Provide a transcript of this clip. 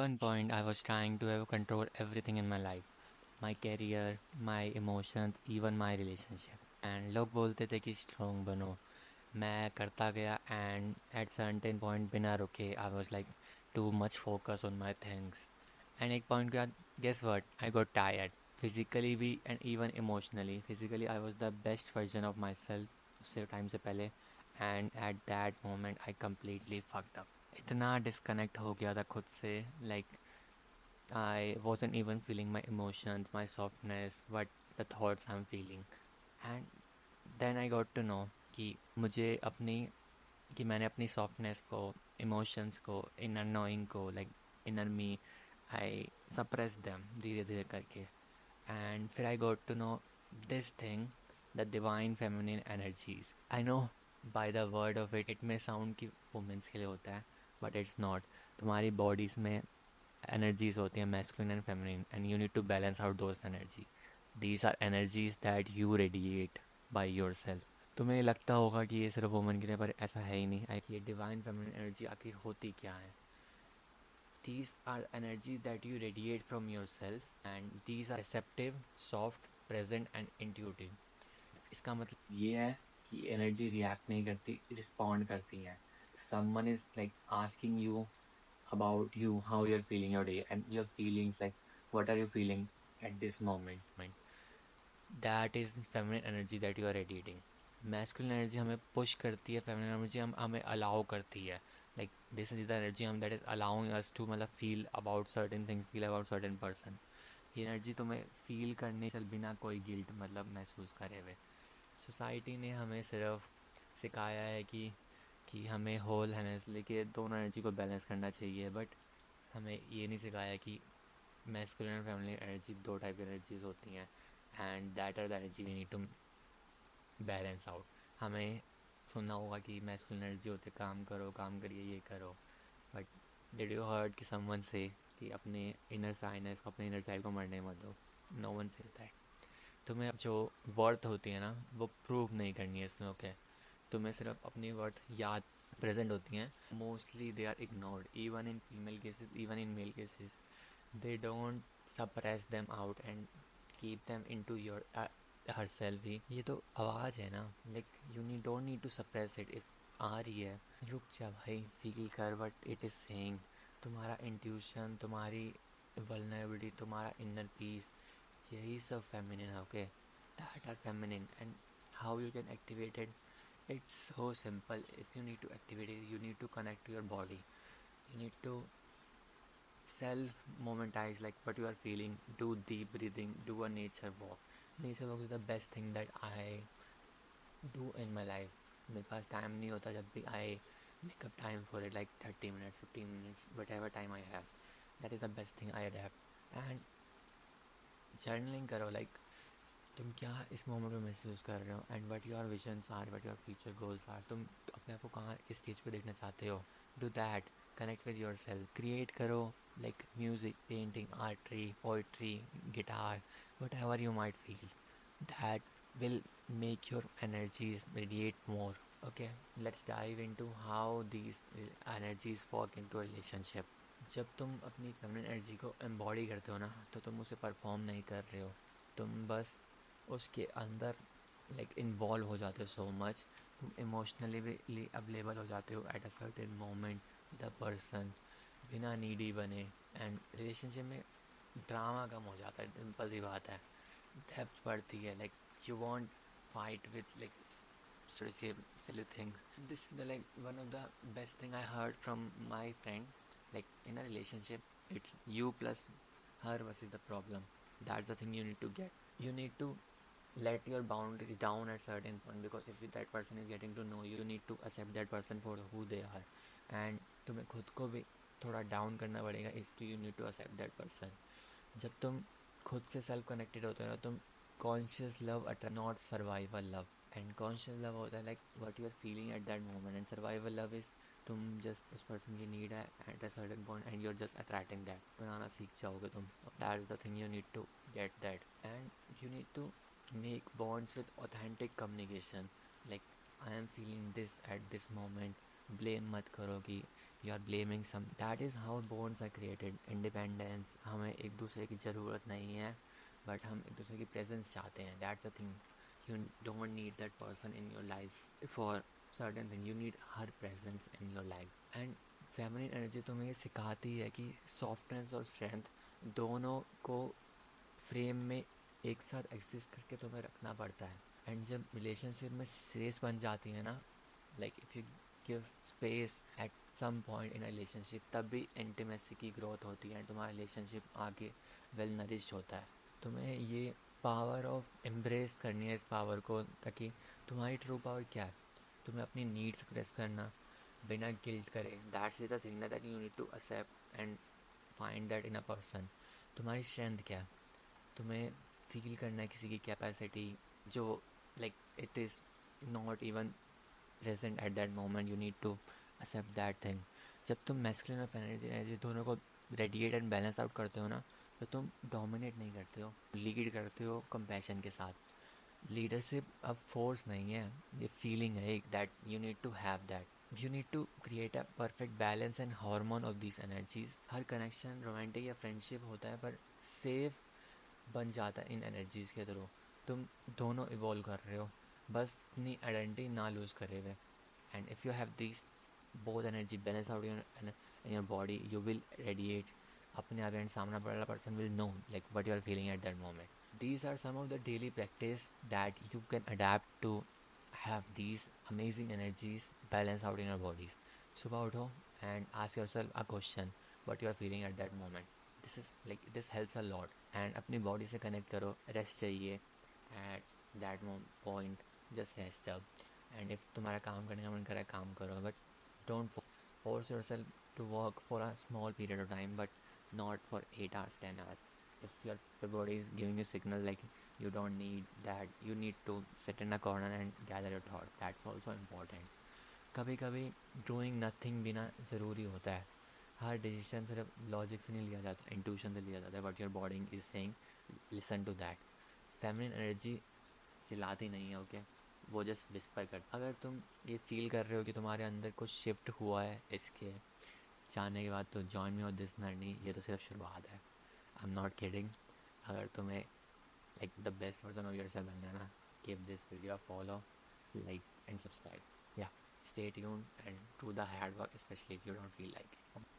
one point, I was trying to have control everything in my life, my career, my emotions, even my relationship. And लोग बोलते थे कि strong बनो. मैं करता गया and at certain point बिना रुके I was like too much focus on my things. And एक point के बाद guess what? I got tired. Physically भी and even emotionally. Physically I was the best version of myself उससे time से पहले and at that moment I completely fucked up. इतना disconnect हो गया था खुद से like I wasn't even feeling my emotions, my softness, what the thoughts I'm feeling. And then I got to know कि मुझे अपनी कि मैंने अपनी सॉफ्टनेस को इमोशंस को इनर नोइंग को like inner me I suppress them धीरे धीरे करके एंड फिर I got to know this thing the divine feminine energies I know by the word of it में साउंड की वुमेंस के लिए होता है बट इट्स नॉट तुम्हारी बॉडीज़ में energies होती हैं masculine and feminine and you need to balance out those energy. These are energies that you radiate by yourself. तुम्हें लगता होगा कि ये सिर्फ वुमन के लिए पर ऐसा है ही नहीं आई ये डिवाइन फेमिनिन एनर्जी आखिर होती क्या है these are energies that you radiate from yourself and these are receptive soft present and intuitive इसका मतलब ये है कि एनर्जी रिएक्ट नहीं करती रिस्पॉन्ड करती है someone is like asking you about you, how you're feeling your day, and your feelings like what are you feeling at this moment. That is feminine energy that you are radiating. Masculine energy हमें push करती है, feminine energy हमें allow करती है. Like this is the energy that is allowing us to मतलब feel about certain things, feel about certain person. ये energy तुम्हें feel करने चल बिना कोई गिल्ट मतलब महसूस करे हुए सोसाइटी ने हमें सिर्फ सिखाया है कि हमें होल हैनेस लेके दोनों एनर्जी को बैलेंस करना चाहिए बट हमें ये नहीं सिखाया कि मैस्कुलिन और फेमिनिन एनर्जी दो टाइप की एनर्जीज होती हैं and that are the energy we need to balance out हमें सुनना होगा कि मैस्कुलिन एनर्जी होते काम करिए ये करो बट डिड यू हर्ड कि समवन से कि अपने इनर साइनस को अपने इनर चाइल्ड को मरने मत दो नो वन सेज दैट तुम्हें जो वर्थ होती है ना वो प्रूव नहीं करनी है इसमें ओके तुम्हें सिर्फ अपनी वर्थ याद प्रेजेंट होती हैं mostly they are ignored even in female cases even in male cases they don't suppress them out and keep them into your herself ही ये तो आवाज़ है ना like you need don't need to suppress it if आ रही है रुक जा भाई फील कर what it is saying तुम्हारा इंट्यूशन तुम्हारी vulnerability तुम्हारा inner peace यही सब feminine है okay that are feminine and how you can activate it it's so simple if you need to activate it you need to connect to your body you need to self momentize like what you are feeling do deep breathing do a nature walk is the best thing that I do in my life मेरे पास time नहीं होता जब भी I make up time for it like 30 minutes 15 minutes whatever time I have that is the best thing I have and journaling करो like तुम क्या इस moment में महसूस कर रहे हो and what your visions are what your future goals are तुम अपने आप को कहाँ इस स्टेज पे देखना चाहते हो do that connect with your self create करो like music, painting, artry, poetry, guitar, whatever you might feel, that will make your energies radiate more. Okay, let's dive into how these energies work into a relationship. जब तुम अपनी feminine energy को embody करते हो ना तो तुम उसे परफॉर्म नहीं कर रहे हो तुम बस उसके अंदर लाइक इन्वॉल्व हो जाते हो सो मच तुम इमोशनली भी अवेलेबल हो जाते हो eight a certain moment the person बिना नीडी बने एंड रिलेशनशिप में ड्रामा कम हो जाता है सिंपल सी बात है डेप्थ बढ़ती है like you want fight with like silly things this is the like one of the best thing I heard from my friend like in a relationship it's you plus her versus the problem that's the thing you need to get you need to let your boundaries down at certain point because if that person is getting to know you you need to accept that person for who they are and तुम्हें खुद को भी थोड़ा down करना पड़ेगा if you need to accept that person जब तुम खुद से सेल्फ कनेक्टेड होते हो ना तुम conscious love attract not survival love and conscious love होता है like what you are feeling at that moment and survival love is तुम जस्ट उस पर्सन की नीड है at a certain point and you are just attracting that बनाना सीख जाओगे तुम that is the thing you need to get that and you need to make bonds with authentic communication like I am feeling this at this moment blame मत करो कि you are blaming some, that is how bonds are created. Independence, हमें एक दूसरे की ज़रूरत नहीं है, बट हम एक दूसरे की प्रेजेंस चाहते हैं. That's the thing. You don't need that person in your life for certain thing. You need her presence in your life. And feminine energy तुम्हें ये सिखाती है कि softness और strength दोनों को फ्रेम में एक साथ एग्जिस्ट करके तुम्हें रखना पड़ता है. एंड जब रिलेशनशिप में स्पेस बन जाती है ना, like if you give space at some point in relationship, तब भी इंटीमेसी की ग्रोथ होती है एंड तुम्हारा रिलेशनशिप आगे वेल नरिश्ड होता है. तुम्हें ये पावर ऑफ एम्ब्रेस करनी है इस पावर को, ताकि तुम्हारी ट्रू पावर क्या है, तुम्हें अपनी नीड्स एक्सप्रेस करना बिना गिल्ट करे. That's the thing that you need to accept and find that in a person. तुम्हारी स्ट्रेंथ क्या है, तुम्हें फील करना है किसी की कैपेसिटी जो like it is not even present at that moment. You need to accept that thing. जब तुम मैस्कुलिन और एनर्जी एनर्जी दोनों को रेडिएट एंड बैलेंस आउट करते हो ना, तो तुम डोमिनेट नहीं करते हो, लीड करते हो कंपैशन के साथ. लीडरशिप अब फोर्स नहीं है, ये फीलिंग है एक, that you need to have that. You need to create a perfect balance and harmony of this energies. हर कनेक्शन रोमांटिक या फ्रेंडशिप होता है, पर सेफ बन जाता है इन एनर्जीज़ के थ्रू. तुम दोनों इवॉल्व कर रहे हो, बस अपनी आइडेंटिटी ना लूज़ करे हुए. And if you have this both energy balance out in your body, you will radiate अपने आप, एंड सामना वाला person will know like what you are feeling at that moment. These are some of the daily practice that you can adapt to have these amazing energies balance out in your bodies. सुबह उठो and ask yourself a question, what you are feeling at that moment. This helps a lot. and अपनी body से connect करो. rest चाहिए at that point, just rest up. And if तुम्हारा काम करने का मन करे काम करो, but don't force yourself to work for a small period of time, but not for 8 hours, 10 hours. If your body is giving you signal like you don't need that, you need to sit in a corner and gather your thoughts. That's also important. कभी कभी doing nothing भी ना ज़रूरी होता है. हर decision सिर्फ logic से नहीं लिया जाता, इंट्यूशन से लिया जाता है. But your body is saying listen to that. Feminine energy चिल्लाती नहीं है, ओके, वो जस्ट विस्पर कर. अगर तुम ये फील कर रहे हो कि तुम्हारे अंदर कुछ शिफ्ट हुआ है इसके जाने के बाद, तो जॉइन मी और दिस जर्नी. ये तो सिर्फ शुरुआत है. I am not kidding. अगर तुम्हें like the best version of your self बनना है ना, give this video follow, like and subscribe. या, stay tuned and do the hard work, especially if you don't feel like it.